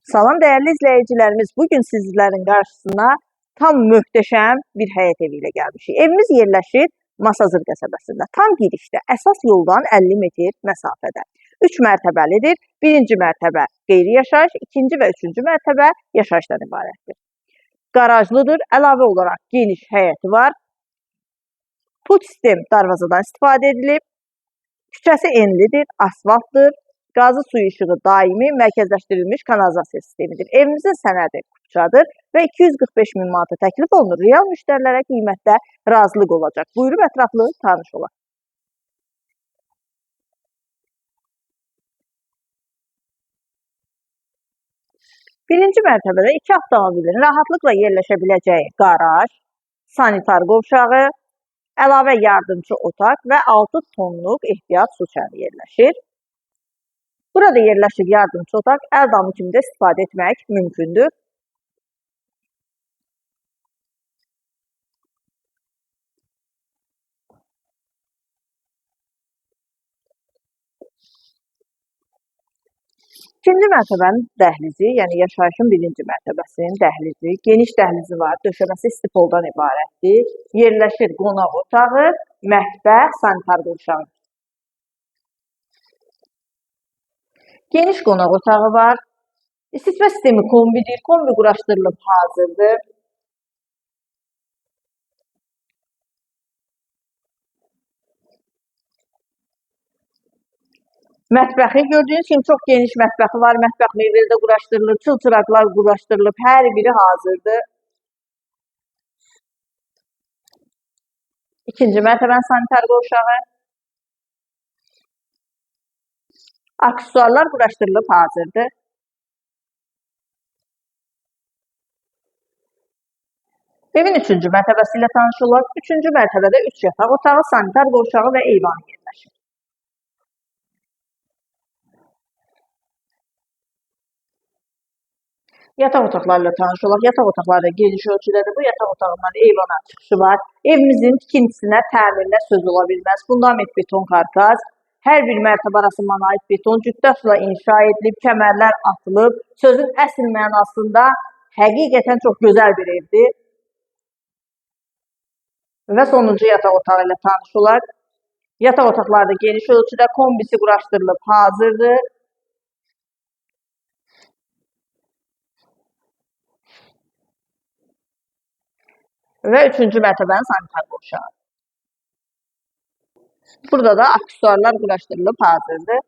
Salam dəyərli izləyicilərimiz, bugün sizlərin qarşısına tam möhtəşəm bir həyət evi ilə gəlmişik. Evimiz yerləşir Masazır qəsəbəsində. Tam girişdə, əsas yoldan 50 metr məsafədə. 3 mərtəbəlidir. Birinci mərtəbə qeyri-yaşayış, ikinci və üçüncü mərtəbə yaşayışdan ibarətdir. Qarajlıdır, əlavə olaraq geniş həyəti var. Put sistem darvazadan istifadə edilib. Küçəsi enlidir, asfaltdır. Qazı suyu işığı daimi mərkəzləşdirilmiş kanalizasiya sistemidir. Evimizin sənədi kupçadır və 245 min manata təklif olunur. Real müştərilərə qiymətdə razılıq olacaq. Buyurub ətraflı tanış olaq. Birinci mərtəbədə 2 avtomobilin rahatlıqla yerləşə biləcəyi qaraj, sanitar qovşağı, əlavə yardımçı otaq və 6 tonluq ehtiyat su çəni yerləşir. Burada yerləşir yardımçı otaq, əl damı kimi də istifadə etmək mümkündür. İkinci mərtəbənin dəhlizi, yəni yaşayışın birinci mərtəbəsinin dəhlizi, geniş dəhlizi var, döşəməsi istipoldan ibarətdir. Yerləşir qonaq otağı, mətbəx, sanitar qovşağı. Geniş qonaq otağı var. İsitmə sistemi kombidir. Kombi quraşdırılıb hazırdır. Mətbəxi gördüyünüz kimi çox geniş mətbəxi var. Mətbəx mebeldə quraşdırılıb, çılçıraqlar quraşdırılıb, hər biri hazırdır. İkinci mərtəbənin sanitar qovşağı. Aksesuarlar quraşdırılıb hazırdır. Evin üçüncü mərtəbəsi ilə tanış olaq. Üçüncü mərtəbədə 3 yataq otağı, sanitar qovşağı və eyvan yerləşir. Yataq otaqları ilə tanış olaq. Yataq otaqları geniş ölçüdədir. Bu yataq otağından eyvana çıxışı var. Evimizin tikintisinə, təmirinə söz ola bilməz. Fundament beton karkaz, hər bir mərtəbə arası monolit beton cütdəslə inşa edilib, kəmərlər atılıb. Sözün əsl mənasında həqiqətən çox gözəl bir evdir. Və sonuncu yataq otağı ilə tanış olaq. Yataq otaqları da geniş ölçüdə, kombisi quraşdırılıb hazırdır. Və üçüncü mərtəbənin sanitar qovşağı. Burada da aksesuarlar quraşdırılıb hazırdır.